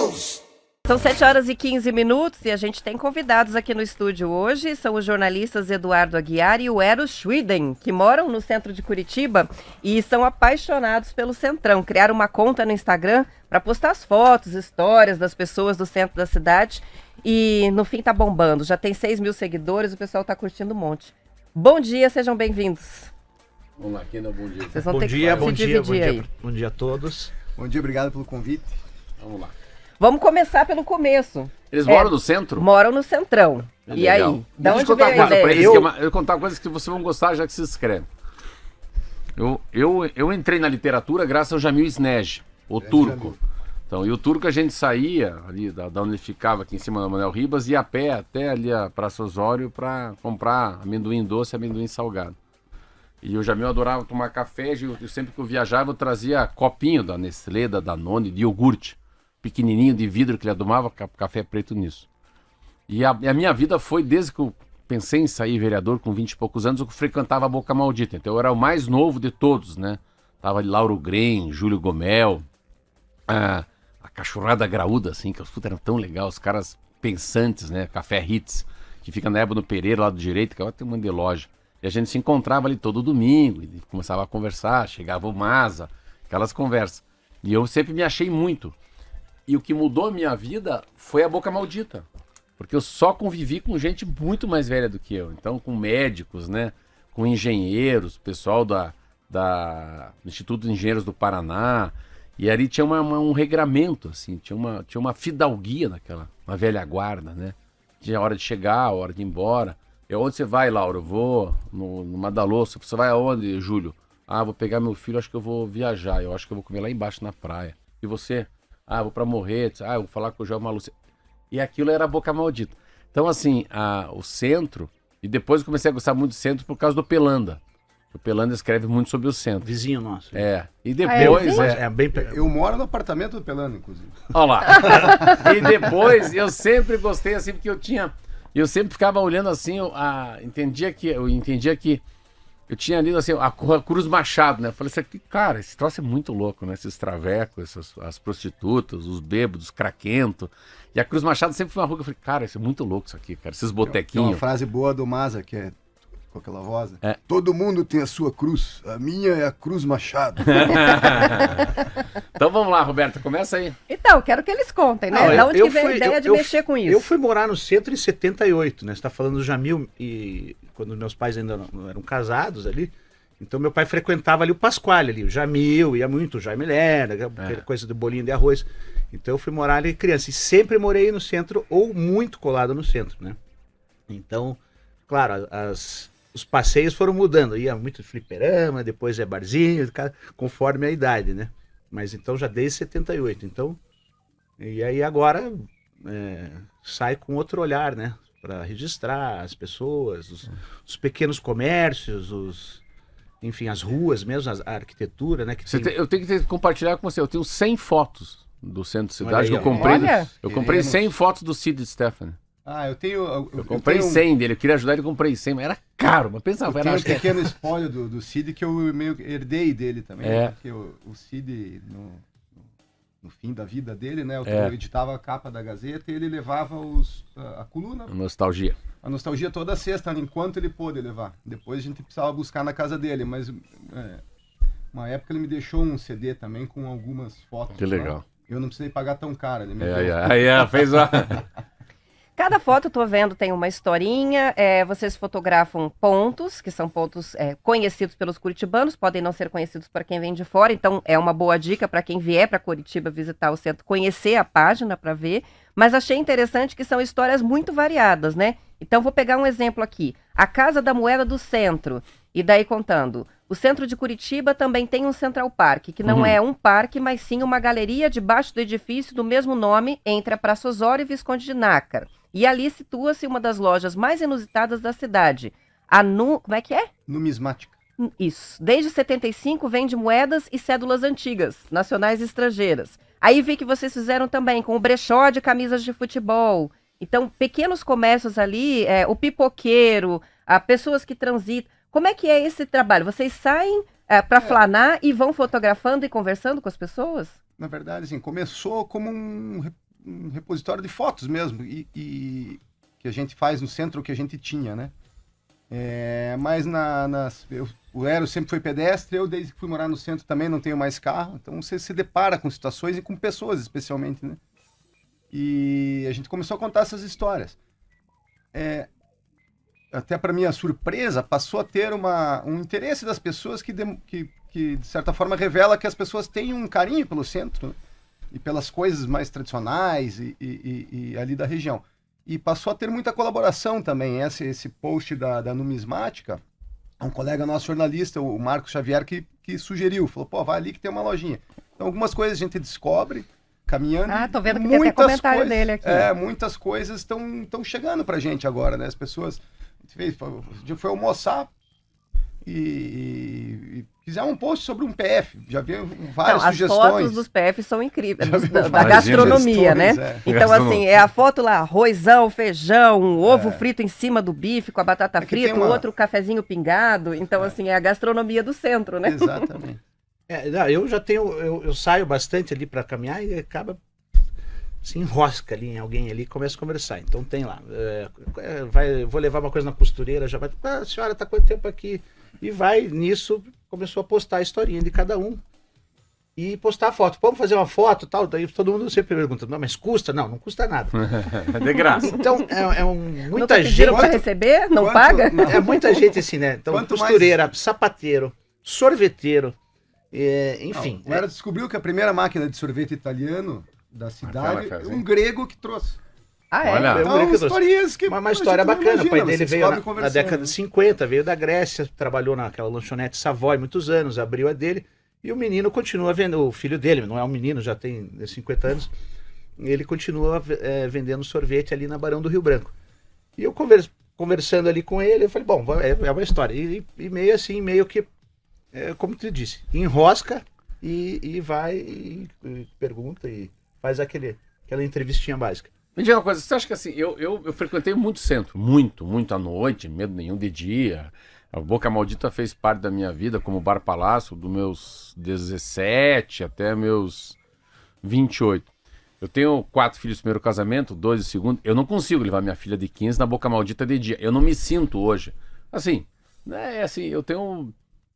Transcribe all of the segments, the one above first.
News. São 7h15 e a gente tem convidados aqui no estúdio hoje. São os jornalistas Eduardo Aguiar e o Eros Schwiden, que moram no centro de Curitiba e são apaixonados pelo Centrão. Criaram uma conta no Instagram para postar as fotos, histórias das pessoas do centro da cidade e no fim tá bombando. Já tem 6 mil seguidores, o pessoal tá curtindo um monte. Bom dia, sejam bem-vindos. Vamos lá, Kenda, bom dia. Vocês vão ter que se dividir aí. Bom dia a todos. Bom dia, obrigado pelo convite. Vamos lá. Vamos começar pelo começo. Eles moram no centro? Moram no Centrão. E aí? Da onde veio a ideia? Eu vou contar uma coisa que vocês vão gostar já que se inscreve. Eu entrei na literatura graças ao Jamil Snej, o turco. Então, e o turco a gente saía ali da onde ele ficava, aqui em cima da Manuel Ribas, ia a pé até ali a Praça Osório para comprar amendoim doce e amendoim salgado. E o Jamil adorava tomar café, eu sempre que eu viajava eu trazia copinho da Nestlé, da Danone, de iogurte, pequenininho de vidro que ele adorava, café preto nisso. E a minha vida foi, desde que eu pensei em sair vereador com 20 e poucos anos, eu frequentava a Boca Maldita. Então eu era o mais novo de todos, né? Tava ali Lauro Grem, Júlio Gomel, a cachorrada graúda, assim, que os putos eram tão legais, os caras pensantes, né? Café Hits, que fica na Ébano Pereira, lá do direito, que agora tem um monte de loja. E a gente se encontrava ali todo domingo, e começava a conversar, chegava o Maza, aquelas conversas. E eu sempre me achei muito. E o que mudou a minha vida foi a Boca Maldita. Porque eu só convivi com gente muito mais velha do que eu. Então, com médicos, né? Com engenheiros, pessoal do Instituto de Engenheiros do Paraná. E ali tinha um regramento, assim. Tinha uma fidalguia uma velha guarda, né? Tinha a hora de chegar, a hora de ir embora. E onde você vai, Laura? Eu vou no Madalosso. Você vai aonde, Júlio? Ah, vou pegar meu filho, acho que eu vou viajar. Eu acho que eu vou comer lá embaixo na praia. E você? Ah, vou pra Morretes, eu vou falar com o João Maluce. E aquilo era a Boca Maldita. Então, assim, o centro, e depois eu comecei a gostar muito do centro por causa do Pelanda. O Pelanda escreve muito sobre o centro. Vizinho nosso. E depois... Eu moro no apartamento do Pelanda, inclusive. Olha lá. E depois, eu sempre gostei, assim, porque eu sempre ficava olhando assim, eu entendia que eu tinha lido assim, a Cruz Machado, né? Eu falei assim, cara, esse troço é muito louco, né? Esses travecos, as prostitutas, os bêbados, os craquentos. E a Cruz Machado sempre foi uma rua que eu falei, cara, isso é muito louco isso aqui, cara. Esses botequinhos. Tem uma frase boa do Maza, que é com aquela voz. Todo mundo tem a sua cruz, a minha é a Cruz Machado. Então vamos lá, Roberta, começa aí. Então, quero que eles contem, né? Da onde que veio a ideia de mexer com isso? Eu fui morar no centro em 78, né? Você está falando do Jamil, e quando meus pais ainda não eram casados ali. Então meu pai frequentava ali o Pasquale, ali, o Jamil, ia muito, o Jaime Lerner, aquela coisa do bolinho de arroz. Então eu fui morar ali criança e sempre morei no centro ou muito colado no centro, né? Então, claro, os passeios foram mudando, ia muito fliperama, depois barzinho, conforme a idade, né? Mas então já desde 78, então... E aí agora sai com outro olhar, né? Para registrar as pessoas, os pequenos comércios, enfim, as ruas mesmo, a arquitetura, né? Eu tenho que compartilhar com você, eu tenho 100 fotos do centro de cidade que eu comprei. Eu comprei 100 fotos do Cid Stefani. Eu comprei 100 dele, eu queria ajudar ele, comprei 100, mas era caro, mas pensava, era... Tem um pequeno espólio do Cid que eu meio herdei dele também, porque o Cid, no fim da vida dele, né, eu editava a capa da Gazeta e ele levava a coluna. A nostalgia. A nostalgia toda sexta, enquanto ele pôde levar. Depois a gente precisava buscar na casa dele, mas uma época ele me deixou um CD também com algumas fotos. Que legal. Eu não precisei pagar tão caro. Ele me fez uma... Cada foto, eu tô vendo, tem uma historinha, vocês fotografam pontos, que são pontos conhecidos pelos curitibanos, podem não ser conhecidos para quem vem de fora, então é uma boa dica para quem vier para Curitiba visitar o centro, conhecer a página para ver, mas achei interessante que são histórias muito variadas, né? Então vou pegar um exemplo aqui, a Casa da Moeda do Centro, e daí contando, o centro de Curitiba também tem um Central Park, que não é um parque, mas sim uma galeria debaixo do edifício do mesmo nome, entre a Praça Osório e Visconde de Nácar. E ali situa-se uma das lojas mais inusitadas da cidade. Como é que é? Numismática. Isso. Desde 75 vende moedas e cédulas antigas, nacionais e estrangeiras. Aí vi que vocês fizeram também com o brechó de camisas de futebol. Então, pequenos comércios ali, o pipoqueiro, pessoas que transitam. Como é que é esse trabalho? Vocês saem para flanar e vão fotografando e conversando com as pessoas? Na verdade, assim, começou como um repositório de fotos mesmo, e que a gente faz no centro, o que a gente tinha, né? Mas o Eros sempre foi pedestre, eu desde que fui morar no centro também não tenho mais carro, então você se depara com situações e com pessoas especialmente, né? E a gente começou a contar essas histórias. Até para minha surpresa, passou a ter um interesse das pessoas que de certa forma revela que as pessoas têm um carinho pelo centro, né? E pelas coisas mais tradicionais e ali da região. E passou a ter muita colaboração também. Esse post da numismática, um colega nosso jornalista, o Marcos Xavier, que sugeriu, falou, pô, vai ali que tem uma lojinha. Então algumas coisas a gente descobre caminhando. Tô vendo que tem até comentário dele aqui. Muitas coisas estão chegando pra gente agora, né? As pessoas... A gente foi almoçar e fizeram um post sobre um PF. Já vi várias sugestões. As fotos dos PF são incríveis, da gastronomia, né? Então, assim, é a foto lá, arrozão, feijão, um ovo frito em cima do bife com a batata frita, outro cafezinho pingado. Então, assim, é a gastronomia do centro, né? Exatamente. Eu já tenho, eu saio bastante ali para caminhar e acaba se enrosca ali em alguém ali e começa a conversar. Então tem lá, vou levar uma coisa na costureira, já vai, a senhora tá quanto tempo aqui? E vai, nisso, começou a postar a historinha de cada um. E postar a foto. Vamos fazer uma foto e tal. Daí todo mundo sempre pergunta, não, mas custa? Não custa nada. De graça. Então, muita gente... Não para receber? Não paga? É muita gente assim, né? Então, costureira, sapateiro, sorveteiro, enfim. O Eros descobriu que a primeira máquina de sorvete italiano da cidade é um grego que trouxe. Olha, então, historinhas que uma história bacana. O pai dele veio na década de 50, veio da Grécia, trabalhou naquela lanchonete Savoy muitos anos, abriu a dele, e o menino continua vendendo, o filho dele, não é um menino, já tem 50 anos, ele continua vendendo sorvete ali na Barão do Rio Branco. E eu conversando ali com ele, eu falei, bom, é uma história. E meio assim, meio que, como tu disse, enrosca e vai e pergunta e faz aquela entrevistinha básica. Me diga uma coisa, você acha que assim, eu frequentei muito centro, muito à noite, medo nenhum de dia. A Boca Maldita fez parte da minha vida como bar palácio dos meus 17 até meus 28. Eu tenho 4 filhos do primeiro casamento, 2 do segundo. Eu não consigo levar minha filha de 15 na Boca Maldita de dia. Eu não me sinto hoje. Assim, eu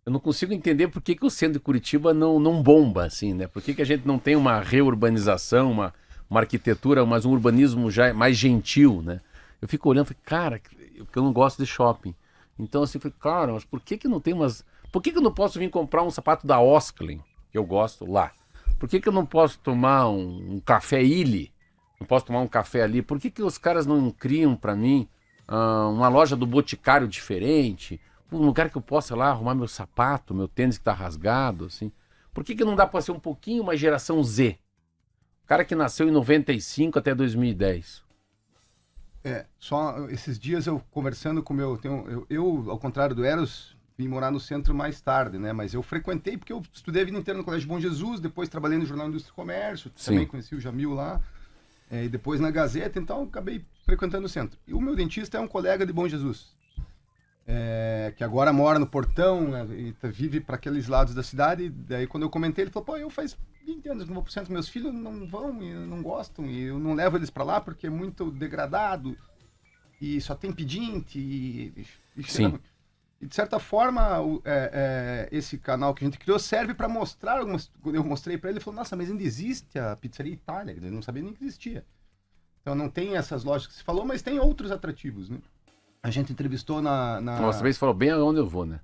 não consigo entender por que o centro de Curitiba não bomba, assim, né? Por que a gente não tem uma reurbanização, uma arquitetura, mas um urbanismo já mais gentil, né? Eu fico olhando e falei, cara, porque eu não gosto de shopping. Então, assim, eu falei, cara, mas por que não tem umas... Por que eu não posso vir comprar um sapato da Osklen, que eu gosto, lá? Por que eu não posso tomar um café Illy? Não posso tomar um café ali? Por que os caras não criam para mim uma loja do Boticário diferente? Um lugar que eu possa lá arrumar meu sapato, meu tênis que tá rasgado, assim? Por que não dá para ser um pouquinho uma geração Z? O cara que nasceu em 95 até 2010. Só esses dias eu conversando com eu, ao contrário do Eros, vim morar no centro mais tarde, né? Mas eu frequentei porque eu estudei a vida inteira no Colégio Bom Jesus, depois trabalhei no Jornal Indústria e Comércio, também conheci o Jamil lá, e depois na Gazeta, então eu acabei frequentando o centro. E o meu dentista é um colega de Bom Jesus, que agora mora no Portão, né, e vive para aqueles lados da cidade. E daí quando eu comentei, ele falou, pô, eu faz 20 anos que não vou pro centro, meus filhos não vão e não gostam, e eu não levo eles para lá porque é muito degradado e só tem pedinte e Sim. E de certa forma esse canal que a gente criou serve para mostrar algumas. Quando eu mostrei para ele, ele falou, nossa, mas ainda existe a Pizzaria Itália, ele não sabia nem que existia. Então não tem essas lojas que você falou, mas tem outros atrativos, né? A gente entrevistou Nossa, também você falou bem aonde eu vou, né?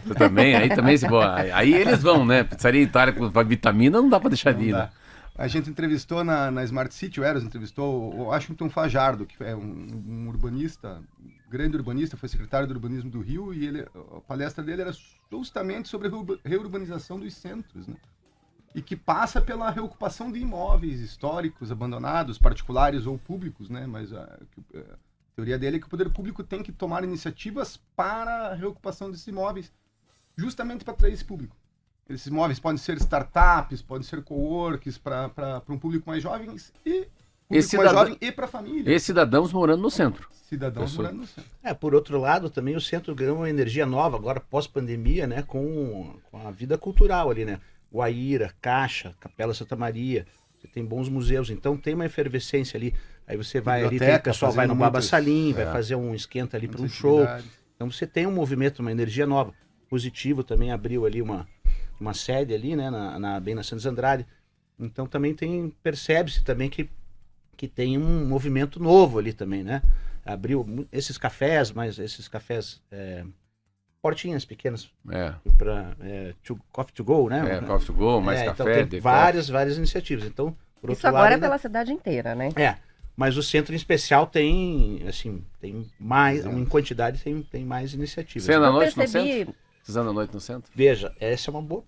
Você também, aí também se for. Aí eles vão, né? Pizzaria Itália com vitamina não dá pra deixar de ir, né? A gente entrevistou na Smart City, o Eros entrevistou o Washington Fajardo, que é um urbanista, grande urbanista, foi secretário do urbanismo do Rio, e a palestra dele era justamente sobre a reurbanização dos centros, né? E que passa pela reocupação de imóveis históricos, abandonados, particulares ou públicos, né? Mas a teoria dele é que o poder público tem que tomar iniciativas para a reocupação desses imóveis, justamente para atrair esse público. Esses imóveis podem ser startups, podem ser coworks para um público mais jovem e para a família. E cidadãos morando no centro. Cidadãos morando no centro. Por outro lado, também o centro ganhou uma energia nova, agora pós-pandemia, né, com a vida cultural ali, né? Guaíra, Caixa, Capela Santa Maria, você tem bons museus, então tem uma efervescência ali. Aí você vai ali, Biblioteca, o pessoal vai no Baba muitos- Salim, vai fazer um esquenta ali para um show. Então você tem um movimento, uma energia nova. Positivo também abriu ali uma sede ali, né, bem na Santos Andrade. Então também percebe-se também que tem um movimento novo ali também, né? Abriu esses cafés, mas esses cafés portinhas pequenas para coffee to go, né? Coffee to go, mais então café. tem várias iniciativas. Então, por Isso outro agora lado, é pela cidade inteira, né? Mas o centro em especial tem mais, em quantidade tem mais iniciativas. Você anda à Eu noite percebi... no centro? Vocês andam à noite no centro? Veja, essa é uma boa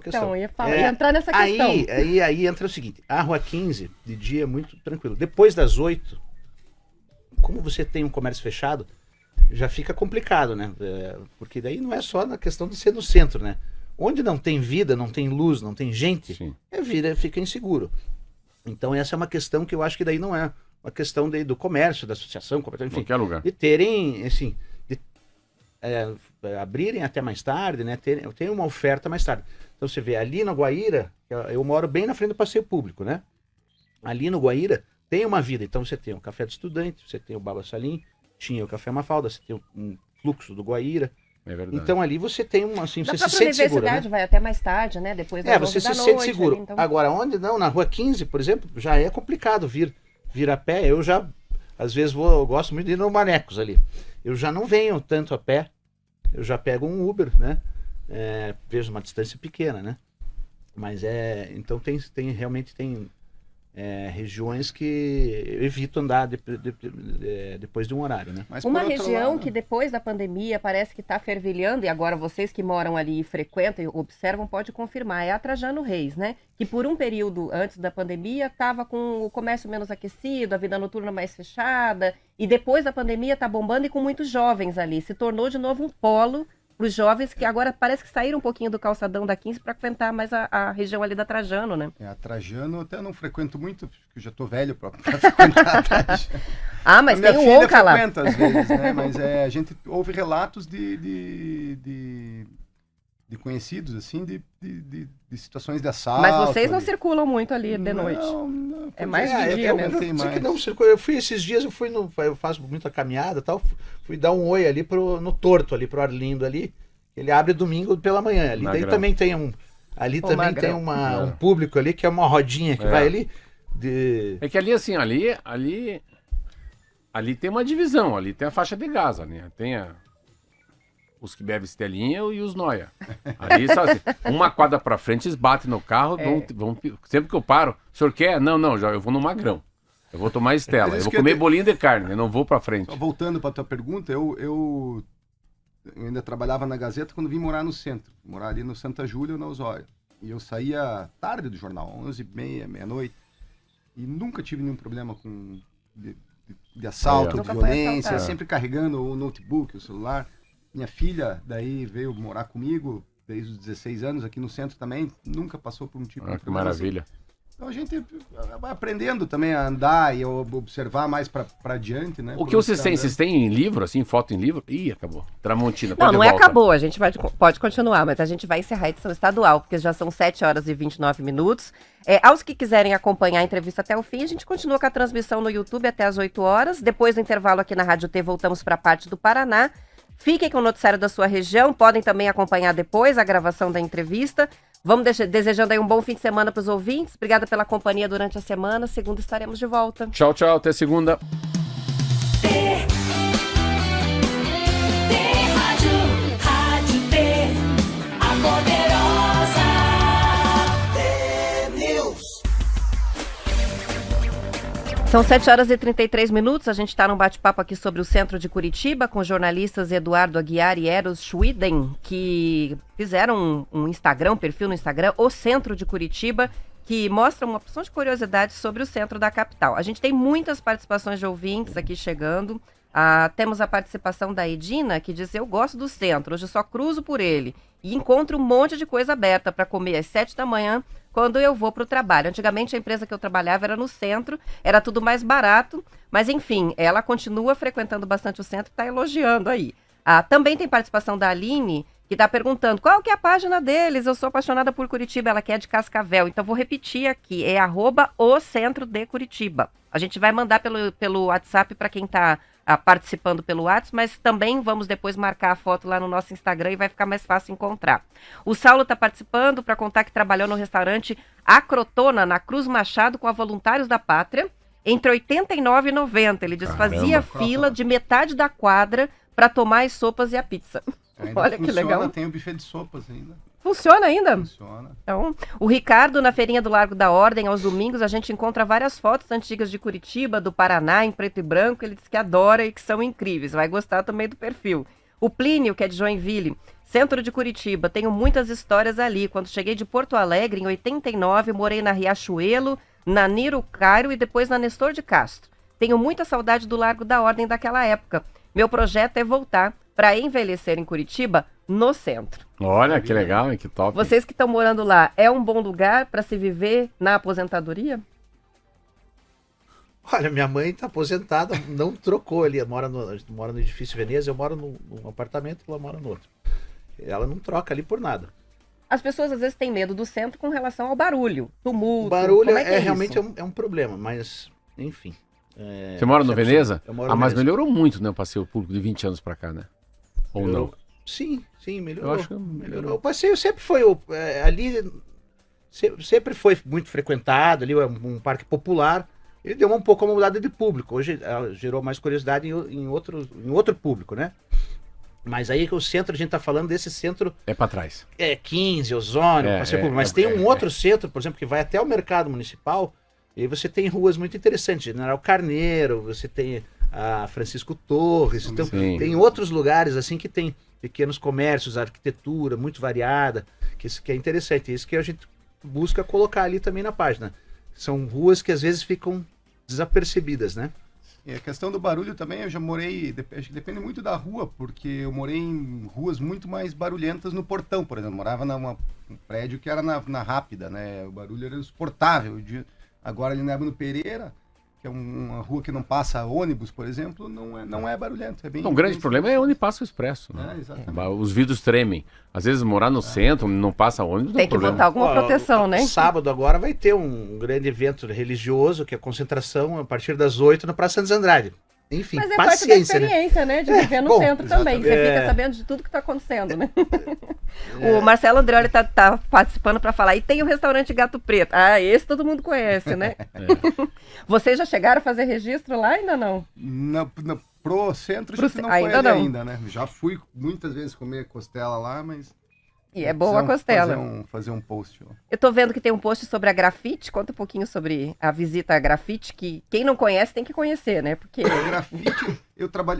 questão. Então, ia entrar nessa questão. Aí entra o seguinte, a Rua 15, de dia é muito tranquilo. Depois das 8, como você tem um comércio fechado, já fica complicado, né? Porque daí não é só na questão de ser no centro, né? Onde não tem vida, não tem luz, não tem gente, fica inseguro. Então essa é uma questão que eu acho que daí não é uma questão do comércio, da associação, enfim, qualquer lugar. De terem, assim, abrirem até mais tarde, né? Tem uma oferta mais tarde. Então você vê ali no Guaíra, eu moro bem na frente do passeio público, né? Ali no Guaíra tem uma vida. Então você tem o café do estudante, você tem o Baba Salim, tinha o café Mafalda, você tem um fluxo do Guaíra. É verdade. Então ali você tem você se sente seguro, universidade vai até mais tarde, né? Depois da você se da sente noite, seguro. ali, então... Agora, onde não, na Rua 15, por exemplo, já é complicado vir a pé. Eu já, às vezes, eu gosto muito de ir no Manecos ali. Eu já não venho tanto a pé, eu já pego um Uber, né? Vejo uma distância pequena, né? Mas então realmente tem regiões que eu evito andar depois de um horário, né? Mas uma região que depois da pandemia parece que está fervilhando, e agora vocês que moram ali e frequentam e observam pode confirmar, é a Trajano Reis, né? Que por um período antes da pandemia estava com o comércio menos aquecido, a vida noturna mais fechada, e depois da pandemia está bombando e com muitos jovens ali. Se tornou de novo um polo para os jovens que agora parece que saíram um pouquinho do calçadão da 15 para frequentar mais a região ali da Trajano, né? A Trajano eu até não frequento muito, porque eu já estou velho para frequentar a Trajano. Mas tem o Onca lá. Frequenta às vezes, né? Mas a gente ouve relatos de conhecidos, assim, de situações de assalto. Mas vocês não circulam muito ali de noite? Não, é mais de dia mesmo. Eu fui esses dias, eu faço muita caminhada e tal, fui dar um oi ali no Torto, ali pro Arlindo ali, ele abre domingo pela manhã ali. Daí também tem um público ali que é uma rodinha que vai ali. É que ali, assim, ali tem uma divisão, ali tem a faixa de gás, né? Tem os que bebem estelinha e os noia. Ali, só assim, uma quadra pra frente, eles batem no carro, sempre que eu paro, o senhor quer? Não, já, eu vou no Magrão. Eu vou tomar Estela, eu vou comer bolinho de carne, eu não vou pra frente. Só voltando pra tua pergunta, eu ainda trabalhava na Gazeta quando vim morar no centro, morar ali no Santa Júlia ou na Osório. E eu saía tarde do jornal, 11h30, meia-noite, e nunca tive nenhum problema de assalto, de violência, sempre carregando o notebook, o celular. Minha filha daí veio morar comigo desde os 16 anos aqui no centro também, nunca passou por um tipo de problema. Que maravilha. Assim. Então a gente vai aprendendo também a andar e observar mais pra adiante, né? O que vocês têm? Vocês têm livro, assim, foto em livro? Ih, acabou. Tramontina, não acabou, a gente pode continuar, mas a gente vai encerrar a edição estadual, porque já são 7 horas e 29 minutos. Aos que quiserem acompanhar a entrevista até o fim, a gente continua com a transmissão no YouTube até as 8 horas. Depois do intervalo aqui na Rádio T, voltamos para a parte do Paraná. Fiquem com o noticiário da sua região, podem também acompanhar depois a gravação da entrevista. Vamos desejando aí um bom fim de semana para os ouvintes. Obrigada pela companhia durante a semana. Segunda estaremos de volta. Tchau, até segunda. Rádio T, a poderosa T-News. São 7 horas e 33 minutos, a gente está num bate-papo aqui sobre o centro de Curitiba com os jornalistas Eduardo Aguiar e Eros Schwiden, que fizeram um perfil no Instagram, o Centro de Curitiba, que mostra uma porção de curiosidades sobre o centro da capital. A gente tem muitas participações de ouvintes aqui chegando. Temos a participação da Edina, que diz: eu gosto do centro, hoje só cruzo por ele e encontro um monte de coisa aberta para comer às 7 da manhã quando eu vou para o trabalho. Antigamente a empresa que eu trabalhava era no centro, era tudo mais barato, mas enfim, ela continua frequentando bastante o centro e está elogiando aí. Também tem participação da Aline, que tá perguntando qual que é a página deles. Eu sou apaixonada por Curitiba, ela que é de Cascavel. Então vou repetir aqui, é @o Centro de Curitiba. A gente vai mandar pelo WhatsApp para quem tá participando pelo WhatsApp, mas também vamos depois marcar a foto lá no nosso Instagram e vai ficar mais fácil encontrar. O Saulo está participando para contar que trabalhou no restaurante Acrotona, na Cruz Machado, com a Voluntários da Pátria, entre 89 e 90. Ele diz, fazia fila de metade da quadra para tomar as sopas e a pizza. Ainda Olha que funciona, legal. Tem o buffet de sopas ainda. Funciona ainda? Funciona. Então, o Ricardo, na feirinha do Largo da Ordem, aos domingos, a gente encontra várias fotos antigas de Curitiba, do Paraná, em preto e branco. Ele diz que adora e que são incríveis. Vai gostar também do perfil. O Plínio, que é de Joinville, centro de Curitiba. Tenho muitas histórias ali. Quando cheguei de Porto Alegre, em 89, morei na Riachuelo, na Niro Cairo e depois na Nestor de Castro. Tenho muita saudade do Largo da Ordem daquela época. Meu projeto é voltar para envelhecer em Curitiba, no centro. Olha, que legal, hein? Que top. Vocês que estão morando lá, é um bom lugar para se viver na aposentadoria? Olha, minha mãe tá aposentada, não trocou ali. A gente mora no edifício Veneza, eu moro num apartamento, ela mora no outro. Ela não troca ali por nada. As pessoas às vezes têm medo do centro com relação ao barulho, tumulto. O barulho como é que realmente isso? um problema, mas enfim. Você mora no Veneza? Eu moro no Mas Veneza. melhorou muito, né? O passeio público de 20 anos pra cá, né? Ou não? Sim, melhorou. Eu acho que melhorou. O passeio sempre foi ali, sempre foi muito frequentado, ali é um parque popular. Ele deu um pouco uma mudada de público. Hoje ela gerou mais curiosidade em outro público, né? Mas aí que o centro, a gente tá falando desse centro... É pra trás. 15, Ozônio, passeio público. Mas tem um outro centro, por exemplo, que vai até o mercado municipal, e aí você tem ruas muito interessantes. General Carneiro, você tem a Francisco Torres, então Sim. tem outros lugares assim que tem pequenos comércios, arquitetura muito variada, que isso que é interessante. Isso que a gente busca colocar ali também na página. São ruas que às vezes ficam desapercebidas, né? E a questão do barulho também, eu já morei, acho que depende muito da rua, porque eu morei em ruas muito mais barulhentas no Portão, por exemplo. Morava num prédio que era na Rápida, né? O barulho era insuportável. Agora ali na Ebno Pereira, que é uma rua que não passa ônibus, por exemplo, não é barulhento. É bem, O grande bem problema é onde passa o expresso, né? exatamente. Os vidros tremem. Às vezes morar no centro, não passa ônibus, Tem que problema. botar alguma proteção, né? Sábado agora vai ter um grande evento religioso, que é a concentração a partir das 8 na Praça Santos Andrade. Enfim, Mas é parte da paciência, né? experiência, né? De viver no bom, centro também. Você exatamente. fica sabendo de tudo que está acontecendo, né? O Marcelo Andreoli tá participando para falar. E tem o restaurante Gato Preto. Ah, esse todo mundo conhece, né? Vocês já chegaram a fazer registro lá? Ainda não? Pro centro Pro a gente não ainda foi ali não. ainda, né? Já fui muitas vezes comer costela lá, mas... E é boa a costela. Fazer um post. Ó. Eu tô vendo que tem um post sobre a grafite. Conta um pouquinho sobre a visita à grafite, que quem não conhece tem que conhecer, né? Porque... O grafite,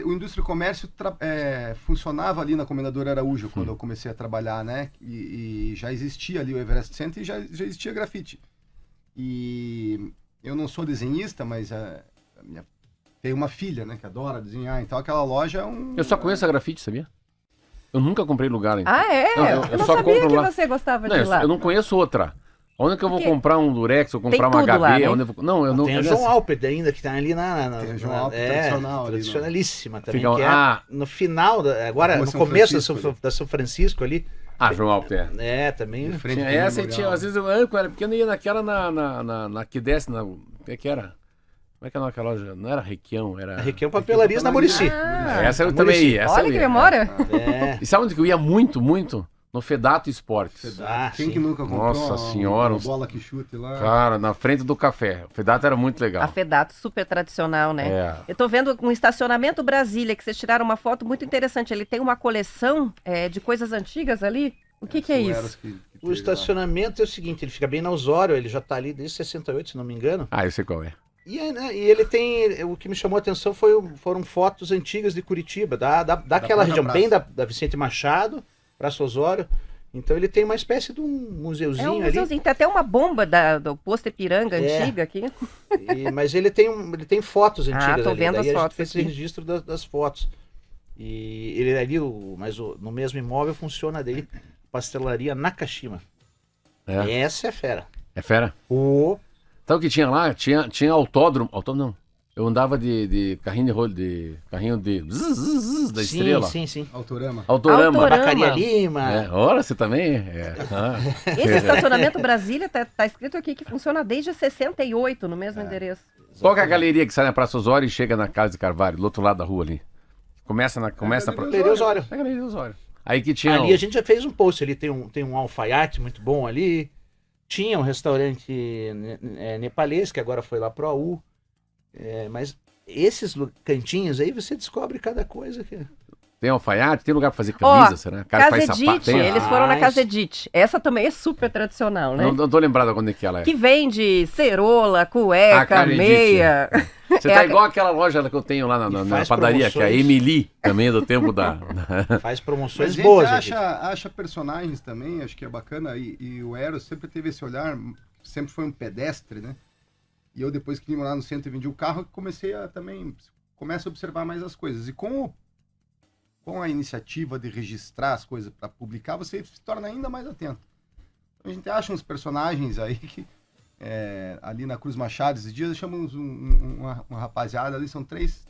o Indústria e Comércio funcionava ali na Comendador Araújo quando eu comecei a trabalhar, né? E já existia ali o Everest Center e já existia grafite. E eu não sou desenhista, mas tenho uma filha, né? Que adora desenhar. Então aquela loja é um... Eu só conheço a grafite, sabia? Eu nunca comprei lugar ainda. Ah, é? Não, eu não só sabia compro que lá. você gostava Não, de lá. eu não conheço outra. Onde que eu vou Porque comprar um Durex ou comprar tem uma tudo lá, HB? né? Onde eu vou... Não, eu não... Tem a João Alpert ainda, que tá ali Tem a João Alpert tradicional ali, tradicionalíssima também, Fica- que é no final, agora Rua no São começo Francisco da São Francisco ali. João Alter. Também. De frente Tinha pro essa e memorial. tinha, às vezes eu era pequeno e ia naquela na que desce, que era? Como é que é aquela loja? Não era Requião, era... A Requião Papelarias na Muricy. Essa eu a também Muricy. ia. Essa Olha eu que ia. memória. E sabe onde que eu ia muito? No Fedato Esportes. Quem sim. que nunca comprou Nossa senhora, uma uns- bola que chute lá? Cara, na frente do café. O Fedato era muito legal. A Fedato, super tradicional, né? É. Eu tô vendo um estacionamento Brasília, que vocês tiraram uma foto muito interessante. Ele tem uma coleção de coisas antigas ali. O que é isso? O estacionamento é o seguinte, ele fica bem na Osório, ele já tá ali desde 68, se não me engano. Eu sei qual é. E ele tem, o que me chamou a atenção foram fotos antigas de Curitiba, daquela própria região, praça. bem da Vicente Machado, Praça Osório. Então ele tem uma espécie de um museuzinho, É um ali. museuzinho. Tem até uma bomba do posto Ipiranga antiga aqui. Mas ele tem fotos antigas tô ali. vendo Daí as a gente fotos fez esse aqui. registro das fotos. E ele ali, no mesmo imóvel funciona daí Pastelaria Nakashima. É. Essa é fera. É fera? O Sabe o que tinha lá? Tinha autódromo. Autódromo não. Eu andava de carrinho de rolo, carrinho de da estrela. Sim. Autorama. Autorama. Bacaria Lima. Olha, você também? Esse estacionamento Brasília tá escrito aqui que funciona desde 68 no mesmo endereço. Qual que é a galeria que sai na Praça Osório e chega na Casa de Carvalho, do outro lado da rua ali? Começa Galeria Osório. É a Galeria Osório. Aí que tinha... Ali a gente já fez um post, ali tem um alfaiate muito bom ali. Tinha um restaurante nepalês, que agora foi lá pro AU. Mas esses cantinhos aí você descobre cada coisa que... Tem alfaiate, tem lugar pra fazer camisa, será? Cara Casa faz Edith, sapato. eles foram na Casa Edith. Essa também é super tradicional, né? Não tô lembrado onde é que ela é. Que vende cerola, cueca, Cara Edith. meia. Você tá igual aquela loja que eu tenho lá na faz padaria, que é a promoções. Emily, também do tempo da... Faz Mas promoções a gente boas. acha personagens também, acho que é bacana, e o Eros sempre teve esse olhar, sempre foi um pedestre, né? E eu, depois que vim morar no centro e vendi o carro, comecei a também, começo a observar mais as coisas. E com a iniciativa de registrar as coisas para publicar, você se torna ainda mais atento. Então, a gente acha uns personagens aí que, ali na Cruz Machado, esses dias, chamamos uma rapaziada ali, são três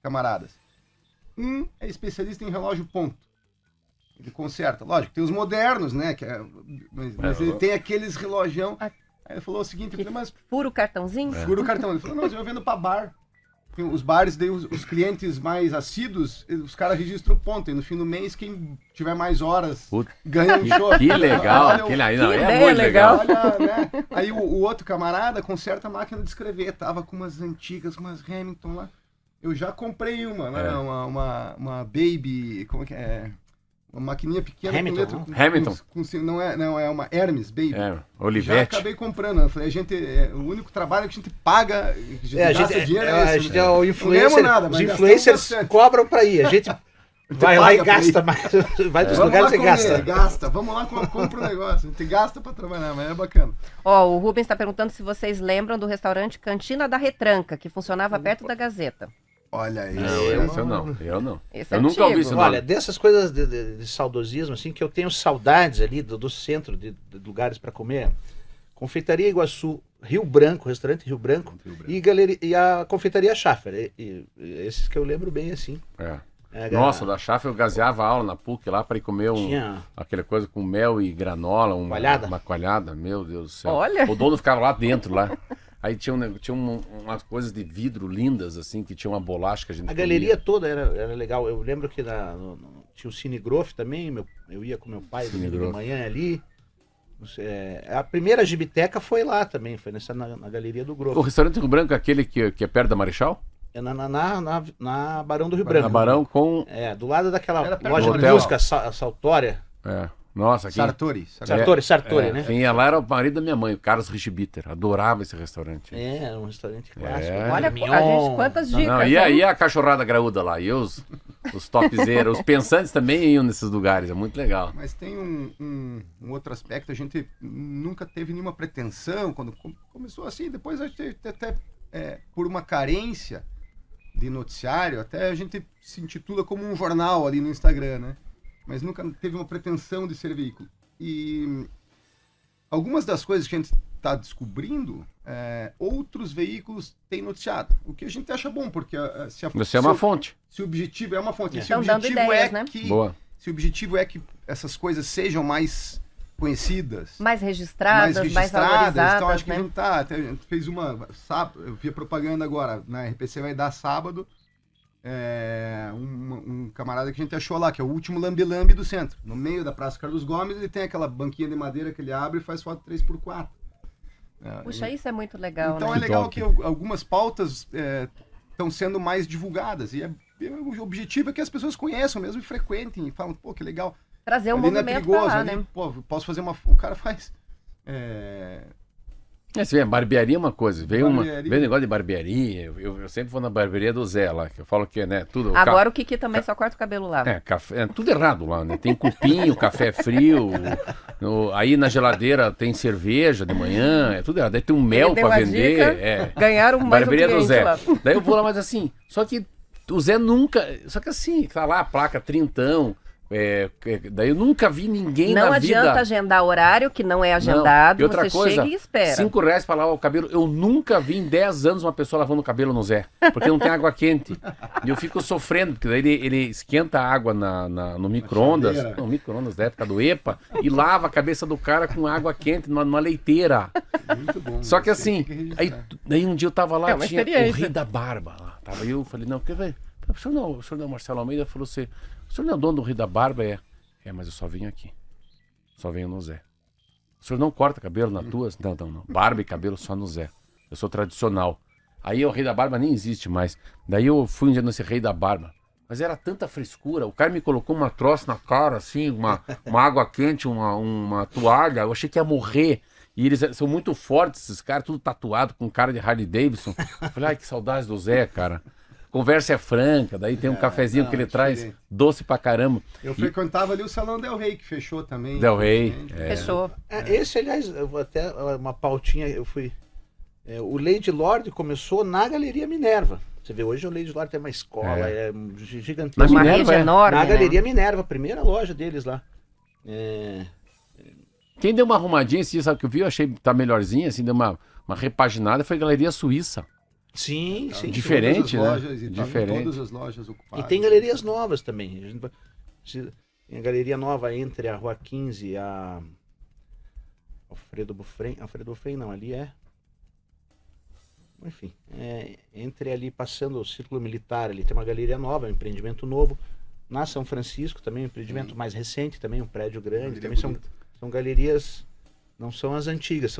camaradas. Um é especialista em relógio ponto. Ele conserta. Lógico, tem os modernos, né? Mas ele tem aqueles relojão. Aí ele falou o seguinte, eu falei, mas Fura o cartãozinho? fura o cartão. Ele falou, não, mas eu vendo pra bar. Os bares, daí os clientes mais assíduos, os caras registram o ponto. E no fim do mês, quem tiver mais horas Puta, ganha um show. Que legal. Olha, Aquele aí, que não, é ideia muito legal. legal. olha, né? Aí o outro camarada conserta a máquina de escrever. Tava com umas antigas, umas Hamilton lá. Eu já comprei uma, né? Uma Baby, como é que é? Uma maquininha pequena Hamilton, com letra. não? Hamilton. Não, é uma Hermes Baby. Já Olivetti. acabei comprando. Eu falei, o único trabalho que a gente paga, que a gente gasta dinheiro é a esse. gente né? é o Não influencer. ganhamos nada, mas Os gastamos influencers bastante. cobram pra ir. A gente vai lá e paga pra gasta ir. mais. Vai dos Vamos lugares lá e comer, gasta. Vamos lá, compra o negócio. A gente gasta pra trabalhar, mas é bacana. Ó, o Rubens está perguntando se vocês lembram do restaurante Cantina da Retranca, que funcionava perto da Gazeta. Olha aí. Não, esse eu não. Esse Eu é nunca ouvi antigo. esse nome. Olha, dessas coisas de saudosismo, assim, que eu tenho saudades ali do centro, de lugares para comer. Confeitaria Iguaçu, Rio Branco, restaurante Rio Branco, e a Confeitaria Schaffer. Esses que eu lembro bem, assim. Nossa, da Schaffer eu gazeava aula na PUC lá para ir comer aquela coisa com mel e granola, uma coalhada, meu Deus do céu. Olha. O dono ficava lá dentro, lá. Aí tinha umas coisas de vidro lindas, assim, que tinha uma bolacha que a gente A galeria toda era legal. Eu lembro que tinha o Cine Groff também, eu ia com meu pai de manhã ali. A primeira gibiteca foi lá também, foi na galeria do Groff. O restaurante Rio Branco é aquele que é perto da Marechal? É na Barão do Rio Branco. Na Barão com... Do lado daquela Era perto loja do de hotel. música Saltória. Nossa, aqui... Sartori. Sartori, né? Quem ia lá era o marido da minha mãe, o Carlos Richbiter. Adorava esse restaurante. Era um restaurante clássico. Olha, Mignon. a gente, quantas dicas. Não, hein? e a cachorrada graúda lá? E os topzeiros, os pensantes também iam nesses lugares, é muito legal. Mas tem um outro aspecto, a gente nunca teve nenhuma pretensão, quando começou assim, depois a gente até por uma carência de noticiário, até a gente se intitula como um jornal ali no Instagram, né? Mas nunca teve uma pretensão de ser veículo. E algumas das coisas que a gente está descobrindo, outros veículos têm noticiado. O que a gente acha bom, porque Você é uma fonte. se o objetivo é uma fonte, se o Estão dando objetivo ideias, né? Boa. se o objetivo é que essas coisas sejam mais conhecidas, Mais registradas, mais valorizadas, então acho que né? a gente fez uma, eu vi a propaganda agora, na RPC vai dar sábado, um camarada que a gente achou lá, que é o último lambe-lambe do centro, no meio da Praça Carlos Gomes, ele tem aquela banquinha de madeira que ele abre e faz foto 3x4. Puxa, isso é muito legal, Então né? é legal top. que algumas pautas estão sendo mais divulgadas, e o objetivo é que as pessoas conheçam mesmo e frequentem, e falam, pô, que legal. Trazer um Ali não é movimento perigoso, pra lá, ali, né? pô, posso fazer o cara faz... Você vê, barbearia é uma coisa. Veio um Barbearia. negócio de barbearia. Eu sempre vou na barbearia do Zé lá, que eu falo que né, tudo. Agora o Kiki também só corta o cabelo lá. Café, tudo errado lá, né? Tem cupim, o café é frio. Aí na geladeira tem cerveja de manhã, é tudo errado. Daí tem um mel Deu pra a vender. dica, ganharam mais um Barbearia do cliente Zé. lá. Daí eu vou lá, mas assim, só que o Zé nunca. Só que assim, tá lá a placa trintão. Daí eu nunca vi ninguém Não na vida... adianta agendar horário que não é agendado, E outra você coisa, chega e espera. R$5 para lavar o cabelo. Eu nunca vi em 10 anos uma pessoa lavando o cabelo no Zé, porque não tem água quente. E eu fico sofrendo, porque daí ele esquenta a água no micro-ondas, chaleira. no micro-ondas da época do EPA, e lava a cabeça do cara com água quente numa leiteira. Muito bom. Só que você assim, tem que registrar. daí um dia eu tava lá, É uma tinha o experiência. Rei da Barba lá. Tava eu, falei, não, quer ver? O senhor não, Marcelo Almeida falou assim, o senhor não é dono do Rei da Barba? Mas eu só venho aqui. Só venho no Zé. O senhor não corta cabelo na tua? Não. Barba e cabelo só no Zé. Eu sou tradicional. Aí o Rei da Barba nem existe mais. Daí eu fui um dia nesse Rei da Barba. Mas era tanta frescura. O cara me colocou uma troça na cara, assim, uma água quente, uma toalha. Eu achei que ia morrer. E eles são muito fortes, esses caras, tudo tatuado, com cara de Harley Davidson. Eu falei, ai, que saudades do Zé, cara. Conversa é franca, daí tem um cafezinho que ele traz, diferente. doce pra caramba. Eu frequentava ali o Salão Del Rey, que fechou também. Del Rey, infelizmente. Fechou. Esse, aliás, eu vou até uma pautinha, eu fui... o Lady Lorde começou na Galeria Minerva. Você vê, hoje o Lady Lorde tem uma escola, é gigantesco. Na Uma Minerva, rede enorme, Na né? Galeria Minerva, a primeira loja deles lá. Quem deu uma arrumadinha, esse dia, sabe o que eu vi? Eu achei que tá melhorzinha, assim, deu uma repaginada, foi a Galeria Suíça. Sim. Diferente, Todas as né? lojas, e Diferente. todas as lojas E ocupadas. tem galerias novas também. Tem a galeria nova entre a Rua 15 e a Alfredo Bufrem não, ali é... Enfim, entre ali, passando o Círculo Militar, ali tem uma galeria nova, um empreendimento novo. Na São Francisco também, um empreendimento mais recente, também um prédio grande. Galeria Também bonita. são galerias, não são as antigas,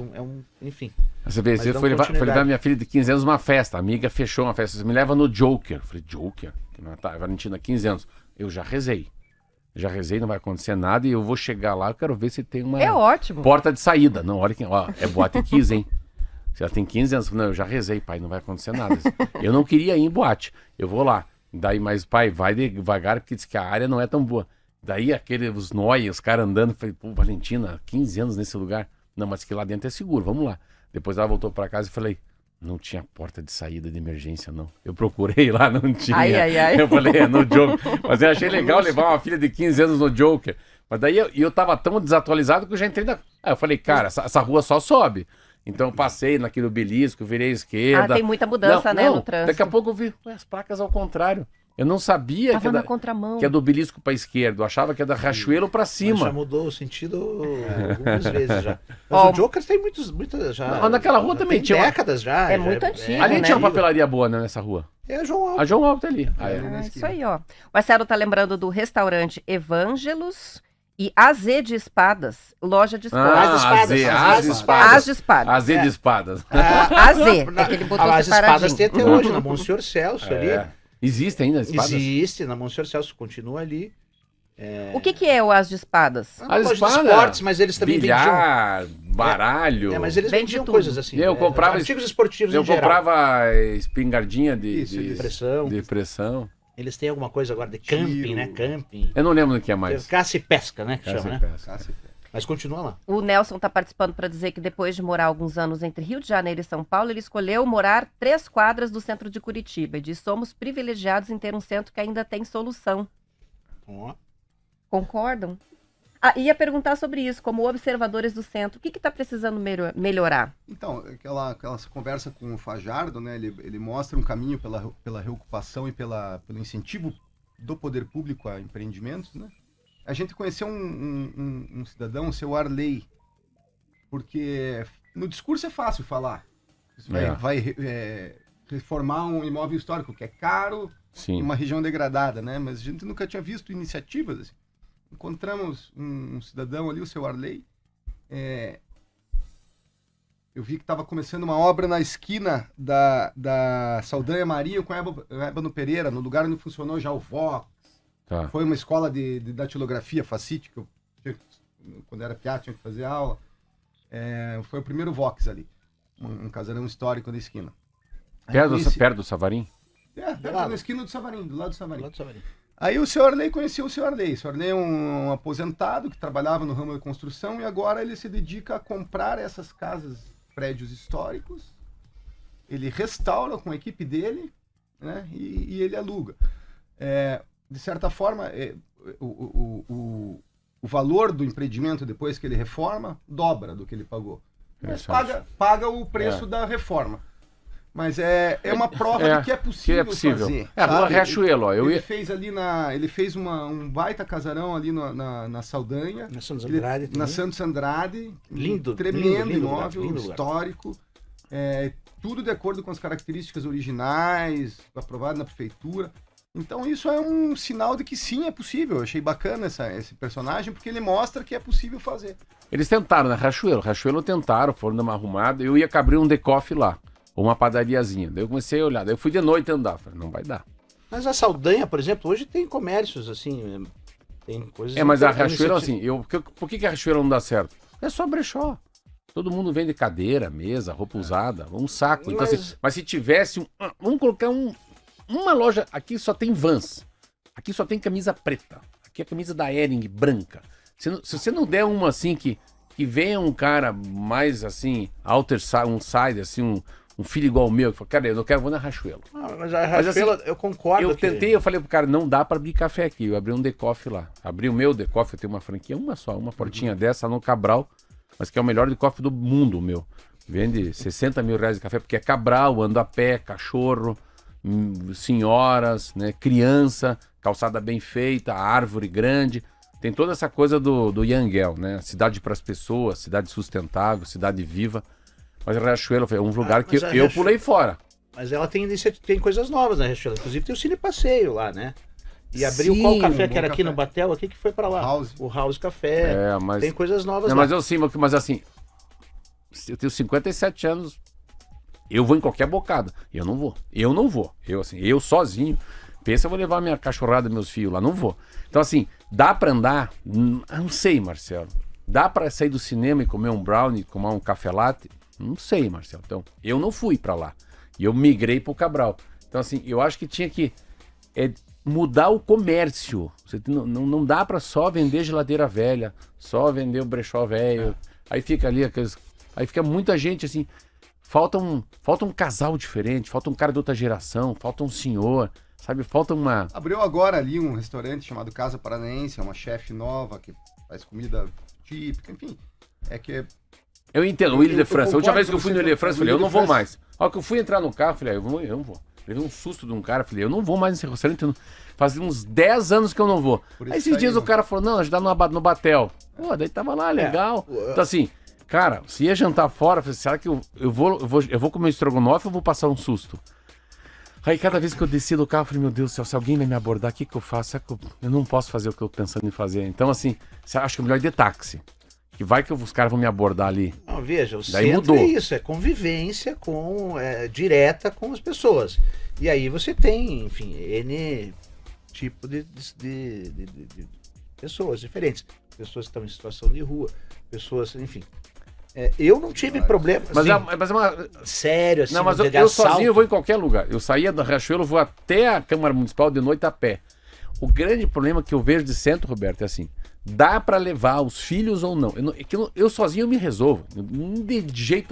enfim. Você vê, Mas eu dão fui levar continuidade. minha filha de 15 anos numa festa. A amiga fechou uma festa. Você me leva no Joker. Eu falei, Joker? Que não tá, Valentina, 15 anos. Eu já rezei. Não vai acontecer nada e eu vou chegar lá, eu quero ver se tem uma É ótimo. porta de saída. Não, olha quem, ó, é boate Kiss, hein? Se ela tem 15 anos, não, eu já rezei, pai, não vai acontecer nada. Eu não queria ir em boate. Eu vou lá. Daí, mas pai, vai devagar, porque diz que a área não é tão boa. Daí os nóia, os caras andando, falei, pô, Valentina, 15 anos nesse lugar. Não, mas que lá dentro é seguro, vamos lá. Depois ela voltou pra casa e falei, não tinha porta de saída de emergência, não. Eu procurei lá, não tinha. Ai. Eu falei, no Joker. Mas eu achei legal levar uma filha de 15 anos no Joker. Mas daí eu tava tão desatualizado que eu já entrei na... Aí eu falei, cara, essa rua só sobe. Então eu passei naquele obelisco, virei à esquerda. Tem muita mudança, né, no trânsito. Daqui a pouco eu vi as placas ao contrário. Eu não sabia Tava na contramão. que é do obelisco para esquerda. Eu achava que é da Riachuelo para Mas cima. já mudou o sentido algumas vezes já. Mas o Joker tem muitas já. Mas naquela rua também tem tinha uma- décadas já. É muito antigo, Ali né? tinha uma papelaria boa, né, nessa rua. É João Alto. A João Alto ali. Isso aí, ó. O Marcelo tá lembrando do restaurante Evangelos e AZ de Espadas, loja de esportes. As espadas. As espadas. As de espadas. AZ de espadas. AZ, é que ele botou As espadas separadinho. tem até hoje, na Monsenhor Celso ali. É. Existe ainda as espadas? Existe, na Monsenhor Celso, continua ali. O que é o As de Espadas? É uma As loja de espadas. esportes, mas eles também Bilhar, baralho. vendiam. Mas eles Vende vendiam tudo. coisas assim. Eu comprava- artigos esportivos Eu em geral. comprava espingardinha de Pressão. de pressão. Eles têm alguma coisa agora de camping, Tiro. né? Camping. Eu não lembro do que é mais. Caça e pesca, né? Que Caça chama, e né? pesca. Mas continua lá. O Nelson tá participando para dizer que depois de morar alguns anos entre Rio de Janeiro e São Paulo, ele escolheu morar 3 quadras do centro de Curitiba. E diz, somos privilegiados em ter um centro que ainda tem solução. Ó. Concordam? Ia perguntar sobre isso, como observadores do centro, o que está precisando melhorar? Então, aquela conversa com o Fajardo, né? Ele mostra um caminho pela reocupação e pelo incentivo do poder público a empreendimentos, né? A gente conheceu um cidadão, o seu Arley, porque no discurso é fácil falar. Você vai reformar um imóvel histórico que é caro, em Sim. uma região degradada, né? Mas a gente nunca tinha visto iniciativas assim. Encontramos um cidadão ali, o seu Arley. Eu vi que estava começando uma obra na esquina da Saldanha Maria com Ébano Pereira, no lugar onde funcionou já o Vox. Tá. Foi uma escola de datilografia, Facite, que eu quando era piá tinha que fazer aula. Foi o primeiro Vox ali, um casarão histórico na esquina. Perto do Savarim? Na esquina do Savarim, do lado do Savarim. Lá do Savarim. Aí o senhor Arley conheceu o senhor Arley. O senhor Arley é um aposentado que trabalhava no ramo da construção e agora ele se dedica a comprar essas casas, prédios históricos. Ele restaura com a equipe dele, né, e ele aluga. De certa forma, o valor do empreendimento depois que ele reforma dobra do que ele pagou. Mas paga o preço da reforma. Mas é uma prova de que é possível fazer. É a Rua Riachuelo, ó. Ele fez ali ele fez um baita casarão ali na Saldanha. Na Santos Andrade. Na Santos Andrade. Lindo. Tremendo imóvel, lindo histórico. Tudo de acordo com as características originais, aprovado na prefeitura. Então isso é um sinal de que sim, é possível. Eu achei bacana esse personagem, porque ele mostra que é possível fazer. Eles tentaram, né? Riachuelo tentaram, foram dar uma arrumada. Eu ia abrir um decoff lá, ou uma padariazinha. Daí eu comecei a olhar. Daí eu fui de noite andar. Falei, não vai dar. Mas a Saldanha, por exemplo, hoje tem comércios, assim, tem coisas... Mas a Riachuelo, assim, por que a Riachuelo não dá certo? É só brechó. Todo mundo vende cadeira, mesa, roupa usada, um saco. Então, mas se tivesse, vamos colocar uma loja, aqui só tem Vans, aqui só tem camisa preta, aqui é a camisa da Hering branca. Se você não der uma assim que venha um cara mais assim, um side, assim, um filho igual o meu, que fala, cara, eu não quero, vou na Riachuelo. Mas a Riachuelo, assim, eu concordo. Eu falei pro cara, não dá pra abrir café aqui. Eu abri um decoff lá. Abri o meu decoff, eu tenho uma franquia, uma portinha dessa no Cabral, mas que é o melhor decoff do mundo, o meu. Vende 60 mil reais de café, porque é Cabral, ando a pé, cachorro, senhoras, né, criança, calçada bem feita, árvore grande. Tem toda essa coisa do Yangel, né? Cidade para as pessoas, cidade sustentável, cidade viva. Mas a Riachuelo é um lugar que eu pulei fora. Mas ela tem coisas novas na Riachuelo. Inclusive tem o Cine Passeio lá, né? E abriu qual café que era aqui no Batel? Aqui que foi para lá? O House Café. Tem coisas novas lá. Mas assim, eu tenho 57 anos, eu vou em qualquer bocada. Eu não vou. Eu sozinho. Pensa, eu vou levar minha cachorrada, meus filhos lá. Não vou. Então, assim, dá pra andar? Não sei, Marcelo. Dá pra sair do cinema e comer um brownie, tomar um café latte? Não sei, Marcelo. Então, eu não fui pra lá. E eu migrei pro Cabral. Então, assim, eu acho que tinha que mudar o comércio. Você não dá pra só vender geladeira velha, só vender o brechó velho. Aí fica ali aí fica muita gente, assim... Falta um casal diferente, falta um cara de outra geração, falta um senhor... Sabe, falta uma... Abriu agora ali um restaurante chamado Casa Paranaense, é uma chefe nova que faz comida típica, enfim. Eu entendo, o Ile de França. A última vez que eu fui no Ile de França, eu falei, eu não vou mais. Ao que eu fui entrar no carro, falei, eu não vou. Levei um susto de um cara, falei, eu não vou mais nesse restaurante. Faz uns 10 anos que eu não vou. Aí esses dias o cara falou, não, a gente tá no Batel. Pô, daí tava lá, legal. Então assim, cara, se ia jantar fora, eu falei, será que eu vou comer um estrogonofe ou vou passar um susto? Aí cada vez que eu desci do carro, eu falei, meu Deus do céu, se alguém vai me abordar, o que eu faço? Eu não posso fazer o que eu tô pensando em fazer. Então, assim, você acha que é melhor ir de táxi? Que vai que os caras vão me abordar ali. Não, veja, o daí centro mudou. É isso, é convivência direta com as pessoas. E aí você tem, enfim, N tipo de pessoas diferentes. Pessoas que estão em situação de rua, pessoas, enfim... eu não tive problema, mas assim, sério, assim, não, mas eu sozinho eu vou em qualquer lugar. Eu saía da Riachuelo, vou até a Câmara Municipal de noite a pé. O grande problema que eu vejo de centro, Roberto, é assim, dá pra levar os filhos ou não? Eu sozinho eu me resolvo. De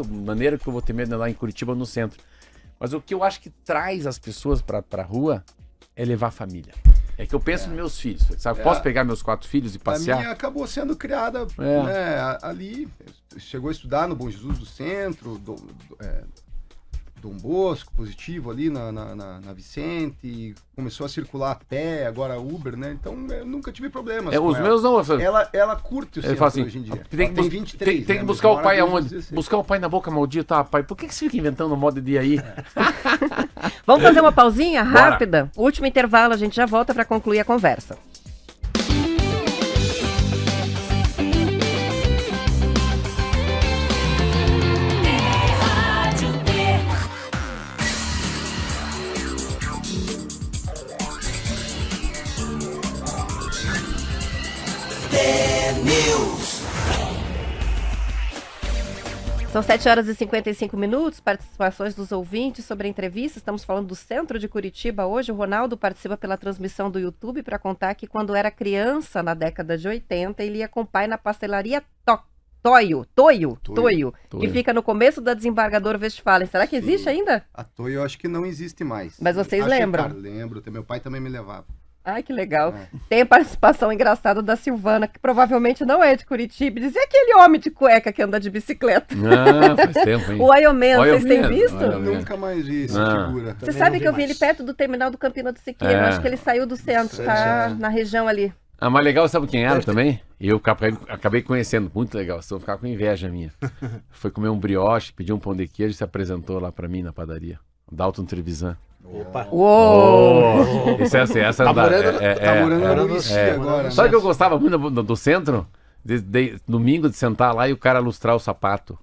maneira que eu vou ter medo de andar em Curitiba no centro. Mas o que eu acho que traz as pessoas pra rua é levar a família. É que eu penso nos meus filhos, sabe? Posso pegar meus 4 filhos e passear? A minha acabou sendo criada né, ali, chegou a estudar no Bom Jesus do Centro, Dom Bosco, Positivo ali na Vicente, começou a circular a pé, agora Uber, né? Então eu nunca tive problemas com os ela. meus não. Ela curte o centro assim, hoje em dia. Tem que buscar o pai aonde? Buscar o pai na boca maldita, pai. Por que você fica inventando moda de aí? Vamos fazer uma pausinha rápida? Último intervalo, a gente já volta para concluir a conversa. São 7h55, participações dos ouvintes sobre a entrevista. Estamos falando do centro de Curitiba hoje. O Ronaldo participa pela transmissão do YouTube para contar que quando era criança, na década de 80, ele ia com o pai na pastelaria Toio, que fica no começo da Desembargador Westphalen. Será que existe ainda? A Toio eu acho que não existe mais. Mas vocês lembram? Lembro, meu pai também me levava. Ai, que legal. Tem a participação engraçada da Silvana, que provavelmente não é de Curitiba. Diz, e aquele homem de cueca que anda de bicicleta? Ah, faz tempo, hein? O Ironman, vocês têm Ironman, visto? Ironman. Nunca mais vi essa figura. Você Também sabe não que eu vi mais. ele perto do terminal do Campina do Siqueiro. Acho que ele saiu do centro, tá na região ali. Ah, mas legal, sabe quem era também? Eu acabei conhecendo, muito legal. Vocês vão ficar com inveja minha. Foi comer um brioche, pediu um pão de queijo e se apresentou lá pra mim na padaria. Dalton Trevisan. Opa. Uou! Isso é assim, essa Tá da- morando- Tá morando é, na Lucia é. agora. né? Sabe o que eu gostava muito do centro? Domingo de sentar lá e o cara lustrar o sapato.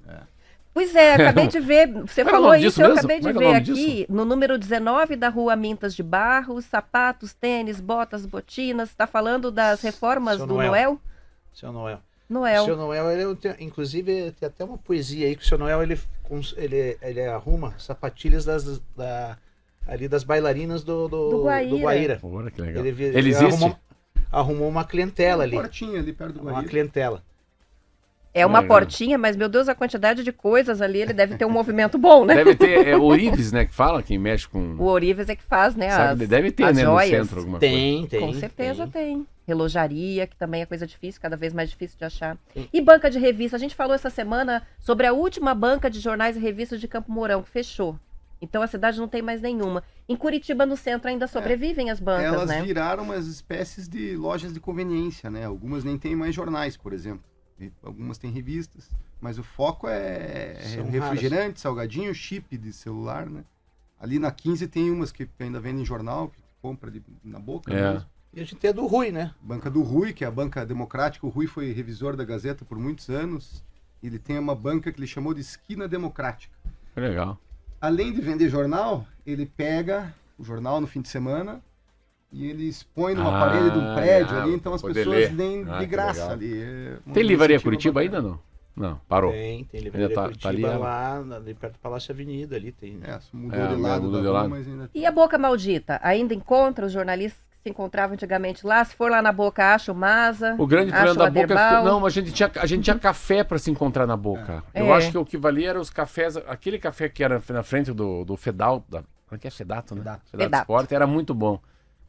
Pois é, acabei de ver, você Como é o falou nome isso, disso eu mesmo? acabei de Como é que é o ver nome aqui, no número 19 da rua Mintas de Barros, sapatos, tênis, botas, botinas, está falando das reformas Seu do Noel. Noel? Seu Noel. Noel. O seu Noel, inclusive, tem até uma poesia aí que o seu Noel, ele arruma sapatilhas ali das bailarinas do Guaíra. Guaíra. Olha que legal. Ele existe? arrumou uma clientela ali. Portinha ali perto do Uma Guaíra. clientela. É uma Legal. portinha, mas meu Deus, a quantidade de coisas ali, ele deve ter um movimento bom, né? Deve ter Orives, né, que fala, quem mexe com... O Orives é que faz, né, Sabe, as, deve ter, as né, joias. no centro alguma coisa. Tem. Com certeza tem. Relojaria, que também é coisa difícil, cada vez mais difícil de achar. Sim. E banca de revista. A gente falou essa semana sobre a última banca de jornais e revistas de Campo Mourão, que fechou. Então a cidade não tem mais nenhuma. Em Curitiba, no centro, ainda sobrevivem as bancas, Elas né? viraram umas espécies de lojas de conveniência, né? Algumas nem têm mais jornais, por exemplo. E algumas têm revistas. Mas o foco é São refrigerante, salgadinho, chip de celular, né? Ali na 15 tem umas que ainda vendem jornal, que compra na boca. É. Mesmo. E a gente tem a do Rui, né? Banca do Rui, que é a banca democrática. O Rui foi revisor da Gazeta por muitos anos. Ele tem uma banca que ele chamou de Esquina Democrática. Que legal. Além de vender jornal, ele pega o jornal no fim de semana e ele expõe numa parede de um prédio ali, então as poder pessoas ler. leem Ah, de que graça legal. ali. Tem livraria iniciativa Curitiba bacana. ainda não? Não, parou. Tem livraria tá Curitiba ali ela. lá, ali perto do Palácio Avenida, ali tem. É, mudou de lado, mudou da de rua, lado. mas ainda E a Boca Maldita? Ainda encontra os jornalistas que se encontravam antigamente lá? Se for lá na Boca, acha o Maza, O grande acha problema o da Boca Aderbal. ficou... Não, a gente tinha café para se encontrar na Boca. Eu É. acho que o que valia era os cafés... Aquele café que era na frente do Fedal... Como é que é? Fedato, né? Fedato. Fedato. Sport, era muito bom.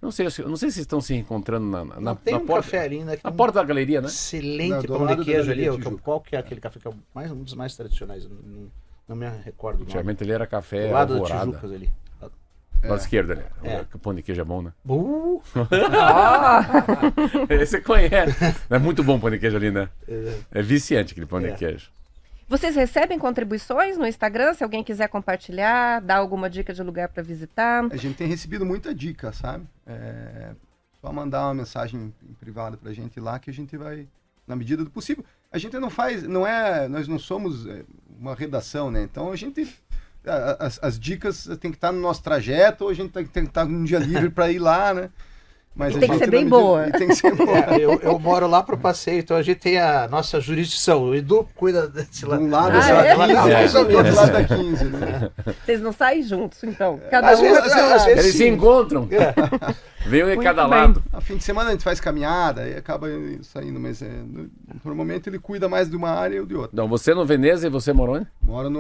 Não sei se vocês estão se encontrando Não tem na um porta, café ali, né? na porta da galeria, né? Excelente Não, do pão lado de da queijo ali. Galeria Tijuca. Qual que é aquele café que é um dos mais tradicionais? Eu não me recordo. o nome. Antigamente ele era café Do lado da Alvorada. Tijucas ali. Do lado esquerdo ali. É. O pão de queijo é bom, né? Ah, Esse você conhece. É muito bom o pão de queijo ali, né? É viciante aquele pão É. de queijo. vocês recebem contribuições no Instagram? Se alguém quiser compartilhar, dar alguma dica de lugar para visitar. A gente tem recebido muita dica, sabe? Só mandar uma mensagem em privado pra gente lá que a gente vai, na medida do possível. A gente não faz, nós não somos uma redação, né? Então a gente, as dicas tem que estar no nosso trajeto, ou a gente tem que estar num dia livre para ir lá, né? Mas E a tem que gente, ser na bem medida- boa. e tem que ser boa. É, eu moro lá pro passeio, então a gente tem a nossa jurisdição. O Edu cuida desse De lado. um lado Ah, da é? 15, do outro lado da 15, né? Vocês não saem juntos, então? Cada Às um vezes- vai pro seu às lado. vezes- Eles se sim. encontram. Vem um de Muito cada bem. lado. A fim de semana a gente faz caminhada, aí acaba saindo, mas normalmente ele cuida mais de uma área ou de outra. Não, você no Veneza e você morou onde? Moro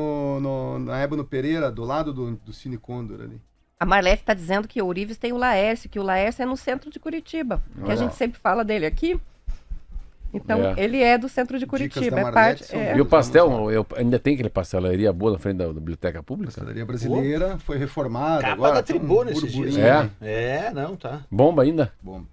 na Ébano Pereira, do lado do Cine Condor ali. A Marlete está dizendo que o Ourives tem o Laércio, que o Laércio é no centro de Curitiba. Que a Olha. gente sempre fala dele aqui. Então, É. ele é do centro de Dicas Curitiba. da É Marlete parte. são É. E o pastel, ainda tem aquele pastelaria boa na frente da Biblioteca Pública? Pastelaria brasileira, foi reformada. Capa agora da tem um tribuna esses dias. burburinho. É? É, não, tá. Bomba ainda? Bom,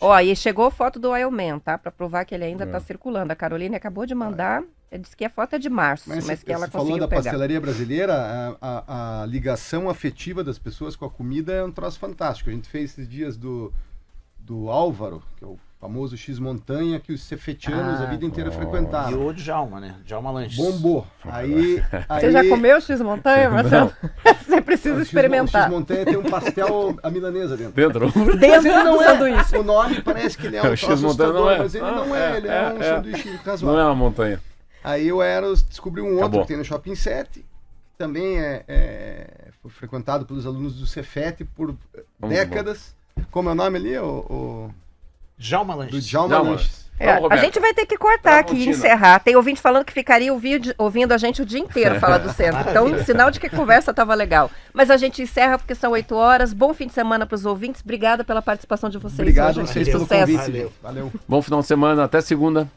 Ó, e chegou foto do Oilman, tá? Pra provar que ele ainda É. tá circulando. A Caroline acabou de mandar. Ela disse que a foto é de março, mas, mas que ela você falou conseguiu da pegar. pastelaria brasileira, a ligação afetiva das pessoas com a comida é um troço fantástico. A gente fez esses dias do Álvaro, que é o famoso X-Montanha, que os cefetianos a vida inteira E frequentaram. o Djalma, né? Djalma Lanches. Bombou. Aí, Você já comeu X-Montanha, Marcelo? Você precisa O experimentar. X-Montanha tem um pastel à milanesa dentro. Dentro? Dentro Não do é. sanduíche. O nome parece que ele é um O troço X-Montanha não assustador, é. mas ele não é. Ele é um sanduíche Não razoável. é uma montanha. Aí o Eros descobriu um outro Acabou. que tem no Shopping 7, que também foi frequentado pelos alunos do Cefet por Muito décadas. Como é o nome ali? O Djalma do Lanches. Djalma Djalma. Lanches. A Roberta. gente vai ter que cortar aqui e Tramontina. encerrar. Tem ouvinte falando que ficaria ouvindo a gente o dia inteiro falar do centro. Então, sinal de que a conversa estava legal. Mas a gente encerra porque são 8 horas. Bom fim de semana para os ouvintes. Obrigada pela participação de vocês. Obrigado a hoje. vocês pelo Sucesso. convite. Valeu. Bom final de semana, até segunda.